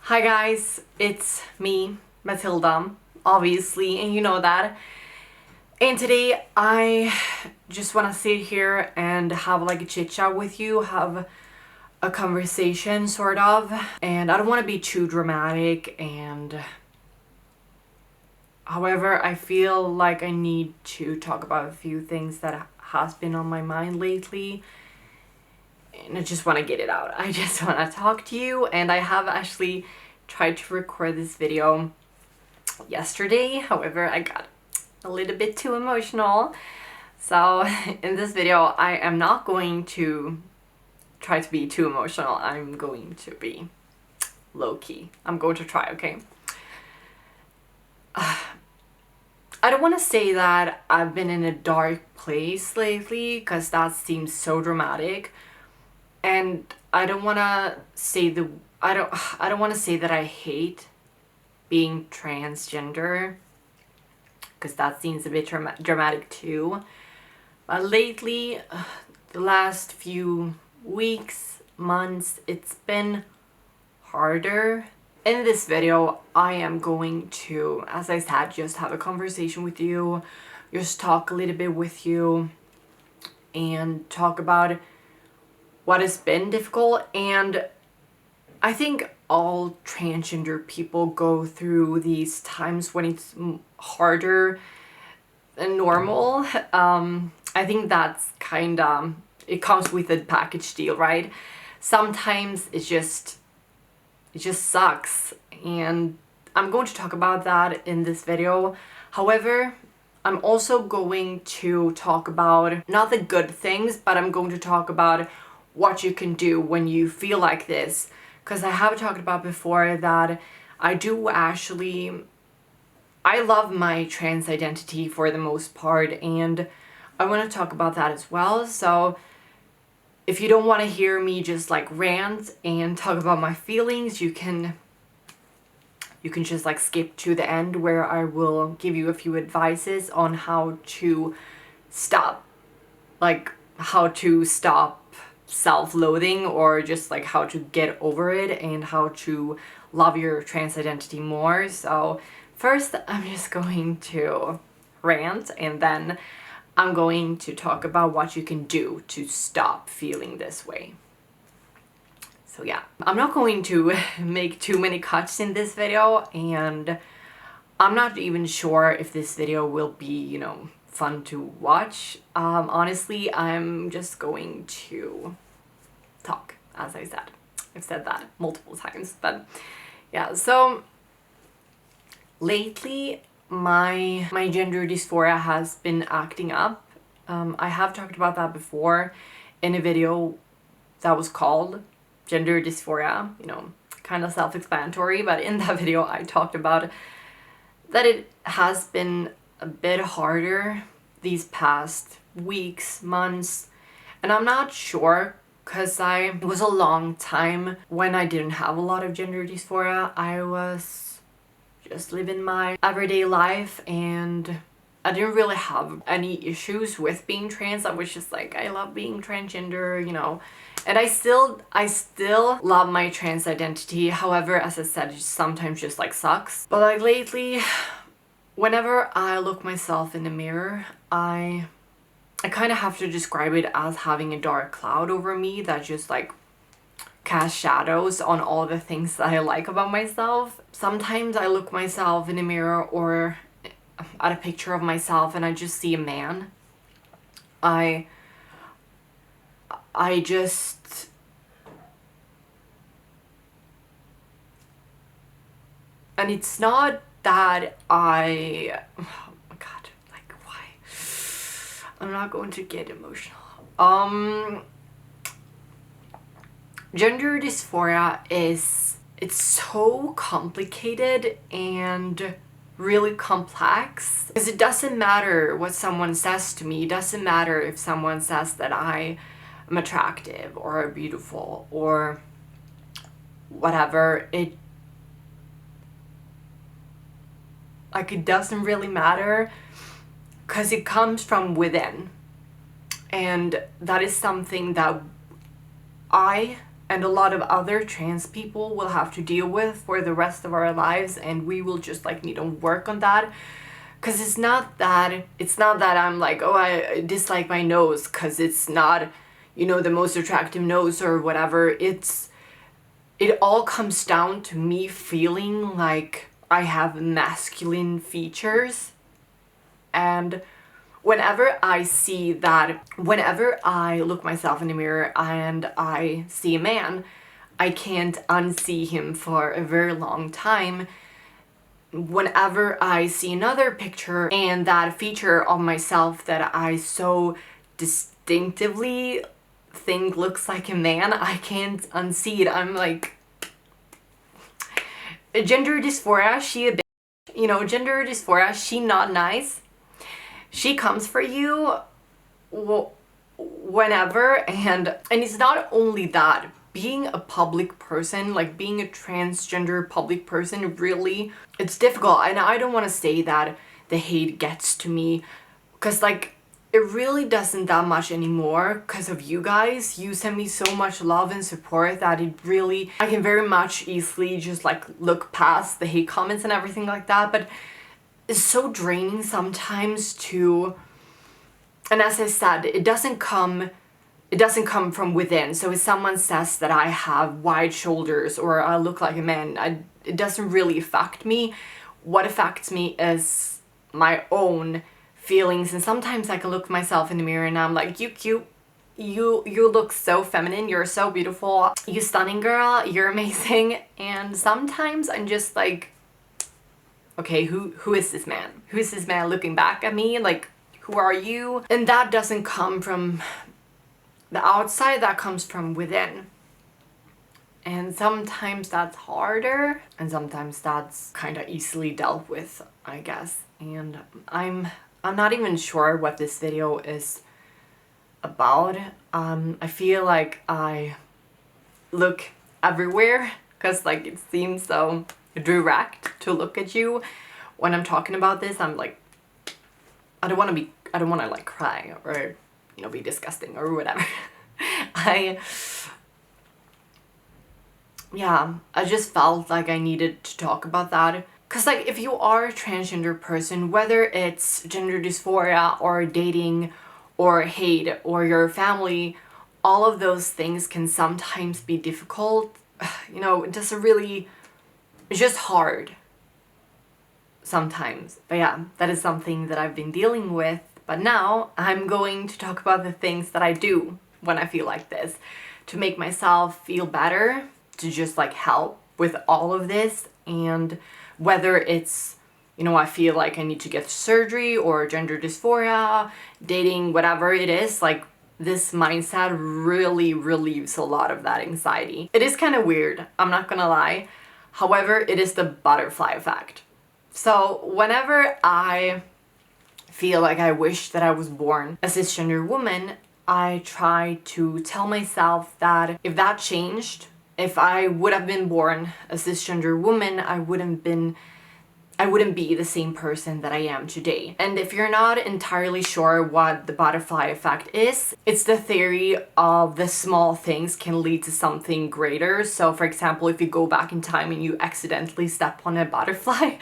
Hi guys, it's me, Mathilda, obviously, and you know that. And today I just want to sit here and have like a chit chat with you, have a conversation sort of. And I don't want to be too dramatic, and however, I feel like I need to talk about a few things that has been on my mind lately. And I just want to get it out. I just want to talk to you, and I have actually tried to record this video yesterday. However, I got a little bit too emotional. So in this video, I am not going to try to be too emotional. I'm going to be low-key. I'm going to try, okay? I don't want to say that I've been in a dark place lately, because that seems so dramatic. And I don't want to say I don't want to say that I hate being transgender, because that seems a bit dramatic too. But lately, the last few weeks, months, it's been harder. In this video, I am going to, as I said, just have a conversation with you, just talk a little bit with you, and talk about what has been difficult. And I think all transgender people go through these times when it's harder than normal. I think that's kind of, it comes with a package deal, right? Sometimes it just sucks, and I'm going to talk about that in this video. However, I'm also going to talk about not the good things, but I'm going to talk about what you can do when you feel like this. Because I have talked about before that I love my trans identity for the most part, and I want to talk about that as well. So if you don't want to hear me just like rant and talk about my feelings, you can just like skip to the end, where I will give you a few advices on how to stop self-loathing, or just like how to get over it and how to love your trans identity more. So first, I'm just going to rant, and then I'm going to talk about what you can do to stop feeling this way. So yeah, I'm not going to make too many cuts in this video, and I'm not even sure if this video will be, fun to watch. Honestly, I'm just going to talk, as I said. I've said that multiple times, but yeah. So lately, my gender dysphoria has been acting up. I have talked about that before in a video that was called Gender Dysphoria, kind of self-explanatory, but in that video I talked about that it has been a bit harder these past weeks, months, and I'm not sure, because it was a long time when I didn't have a lot of gender dysphoria. I was just living my everyday life, and I didn't really have any issues with being trans. I was just like, I love being transgender, and I still love my trans identity. However, as I said, it sometimes just like sucks. But like lately, whenever I look myself in the mirror, I kind of have to describe it as having a dark cloud over me that just like casts shadows on all the things that I like about myself. Sometimes I look myself in the mirror or at a picture of myself and I just see a man. And it's not that oh my god, like, why? I'm not going to get emotional. Gender dysphoria it's so complicated and really complex, because it doesn't matter what someone says to me. It doesn't matter if someone says that I am attractive or beautiful or whatever. It doesn't really matter, because it comes from within, and that is something that I and a lot of other trans people will have to deal with for the rest of our lives, and we will just like need to work on that. Because it's not that I'm like, oh, I dislike my nose because it's not, you know, the most attractive nose or whatever. It all comes down to me feeling like I have masculine features. And whenever I look myself in the mirror and I see a man, I can't unsee him for a very long time. Whenever I see another picture and that feature of myself that I so distinctively think looks like a man, I can't unsee it. I'm like, gender dysphoria, she a bitch. You know, gender dysphoria, she not nice. She comes for you whenever, and it's not only that. Being a public person, like being a transgender public person, really, it's difficult. And I don't want to say that the hate gets to me, because like it really doesn't that much anymore because of you guys. You send me so much love and support that it really, I can very much easily just like look past the hate comments and everything like that. But it's so draining sometimes to, and as I said, it doesn't come from within. So if someone says that I have wide shoulders or I look like a man, it doesn't really affect me. What affects me is my own feelings, and sometimes I can look myself in the mirror and I'm like, you cute, you look so feminine, you're so beautiful, you stunning girl, you're amazing. And sometimes I'm just like, okay, who is this man? Who is this man looking back at me? Like, who are you? And that doesn't come from the outside, that comes from within. And sometimes that's harder, and sometimes that's kind of easily dealt with, I guess. And I'm not even sure what this video is about. I feel like I look everywhere because like it seems so direct to look at you when I'm talking about this. I'm like, I don't want to like cry or, you know, be disgusting or whatever. I just felt like I needed to talk about that. Because like if you are a transgender person, whether it's gender dysphoria or dating or hate or your family, all of those things can sometimes be difficult. You know, it's just hard sometimes. But yeah, that is something that I've been dealing with. But now I'm going to talk about the things that I do when I feel like this to make myself feel better, to just like help with all of this. And whether it's, you know, I feel like I need to get surgery or gender dysphoria, dating, whatever it is, like this mindset really relieves a lot of that anxiety. It is kind of weird, I'm not gonna lie. However, it is the butterfly effect. So whenever I feel like I wish that I was born a cisgender woman, I try to tell myself that if that changed, if I would have been born a cisgender woman, I wouldn't be the same person that I am today. And if you're not entirely sure what the butterfly effect is, it's the theory of the small things can lead to something greater. So for example, if you go back in time and you accidentally step on a butterfly,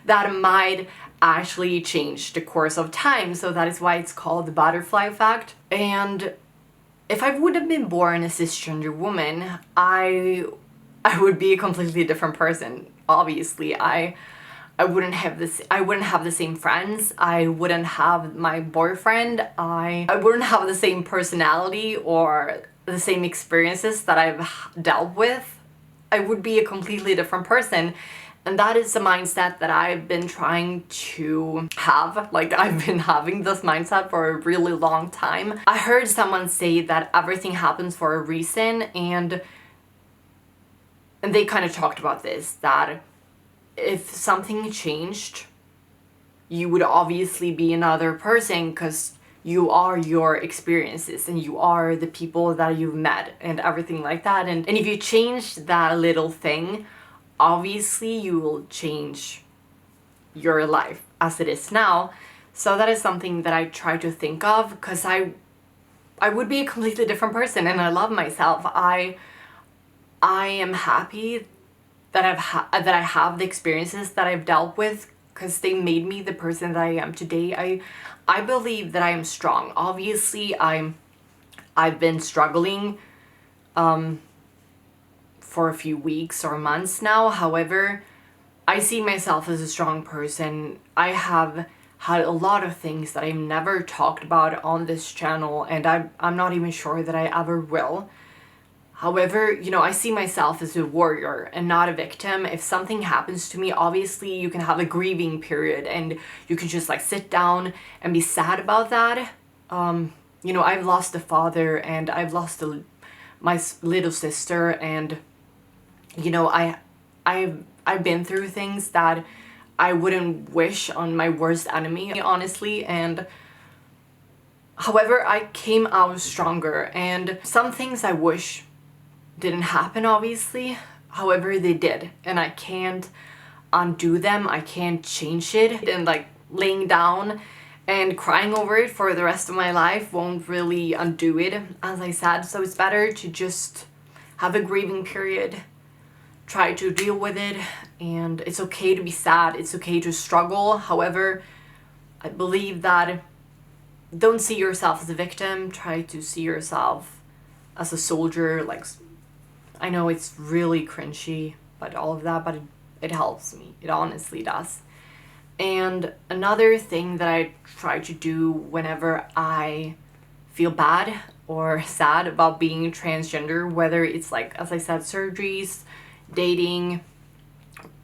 that might actually change the course of time. So that is why it's called the butterfly effect. And if I would have been born a cisgender woman, I would be a completely different person. Obviously, I wouldn't have the same friends. I wouldn't have my boyfriend. I wouldn't have the same personality or the same experiences that I've dealt with. I would be a completely different person. And that is the mindset that I've been trying to have. Like, I've been having this mindset for a really long time. I heard someone say that everything happens for a reason, and they kind of talked about this, that if something changed, you would obviously be another person because you are your experiences and you are the people that you've met and everything like that. And if you change that little thing, obviously you will change your life as it is now. So that is something that I try to think of, because I would be a completely different person, and I love myself. I I am happy that that I have the experiences that I've dealt with, because they made me the person that I am today. I believe that I am strong. Obviously, I've been struggling for a few weeks or months now. However, I see myself as a strong person. I have had a lot of things that I've never talked about on this channel, and I'm not even sure that I ever will. However, you know, I see myself as a warrior and not a victim. If something happens to me, obviously you can have a grieving period and you can just like sit down and be sad about that. You know, I've lost a father and I've lost my little sister, and you know, I've been through things that I wouldn't wish on my worst enemy, honestly. And however, I came out stronger, and some things I wish didn't happen, obviously. However, they did, and I can't undo them. I can't change it, and like laying down and crying over it for the rest of my life won't really undo it, as I said. So it's better to just have a grieving period, try to deal with it, and it's okay to be sad, it's okay to struggle. However, I believe that don't see yourself as a victim, try to see yourself as a soldier. Like, I know it's really cringy, but all of that, but it helps me. It honestly does. And another thing that I try to do whenever I feel bad or sad about being transgender, whether it's like, as I said, surgeries, dating,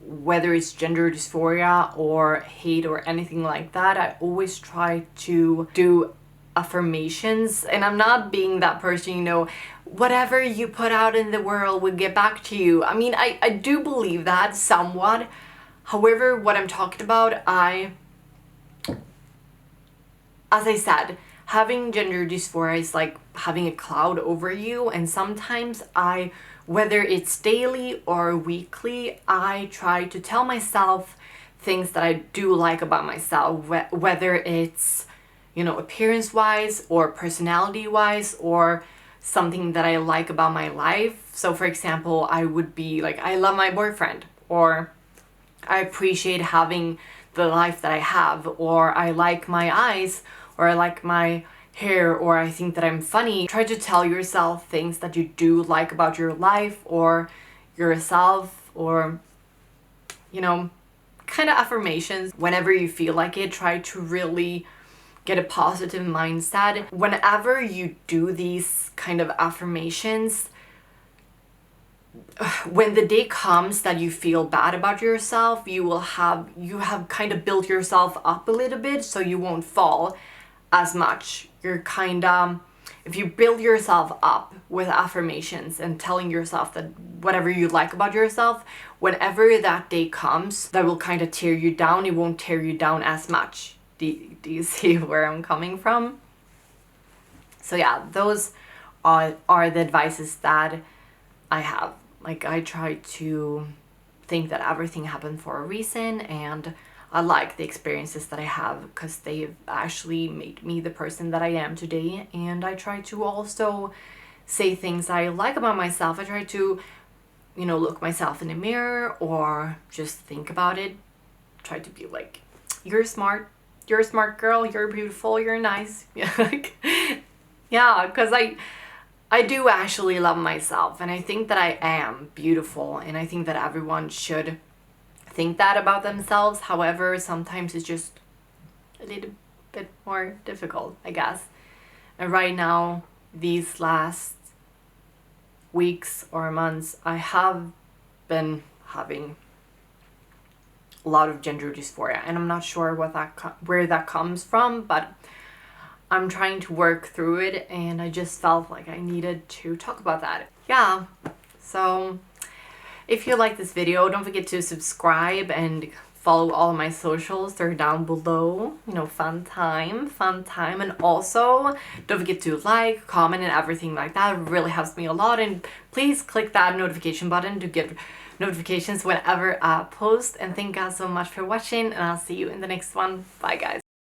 whether it's gender dysphoria or hate or anything like that, I always try to do affirmations. And I'm not being that person, you know, whatever you put out in the world will get back to you. I mean, I do believe that somewhat. However, what I'm talking about, as I said, having gender dysphoria is like having a cloud over you, and sometimes whether it's daily or weekly, I try to tell myself things that I do like about myself, whether it's, you know, appearance-wise or personality-wise, or something that I like about my life. So for example, I would be like, I love my boyfriend, or I appreciate having the life that I have, or I like my eyes, or I like my hair, or I think that I'm funny. Try to tell yourself things that you do like about your life or yourself, or, you know, kind of affirmations. Whenever you feel like it, try to really get a positive mindset. Whenever you do these kind of affirmations, when the day comes that you feel bad about yourself, you have kind of built yourself up a little bit, so you won't fall as much. You're kind of, if you build yourself up with affirmations and telling yourself that whatever you like about yourself, whenever that day comes that will kind of tear you down, it won't tear you down as much. Do you see where I'm coming from? So yeah, those are the advices that I have. Like, I try to think that everything happened for a reason, and I like the experiences that I have because they've actually made me the person that I am today. And I try to also say things I like about myself. I try to, you know, look myself in the mirror or just think about it. Try to be like, you're smart girl, you're beautiful, you're nice. Yeah, because I do actually love myself, and I think that I am beautiful, and I think that everyone should think that about themselves. However, sometimes it's just a little bit more difficult, I guess. And right now, these last weeks or months, I have been having a lot of gender dysphoria, and I'm not sure where that comes from, but I'm trying to work through it, and I just felt like I needed to talk about that. Yeah, so if you like this video, don't forget to subscribe and follow all my socials. They're down below. You know, fun time. And also, don't forget to like, comment, and everything like that. It really helps me a lot. And please click that notification button to get notifications whenever I post. And thank you guys so much for watching, and I'll see you in the next one. Bye, guys.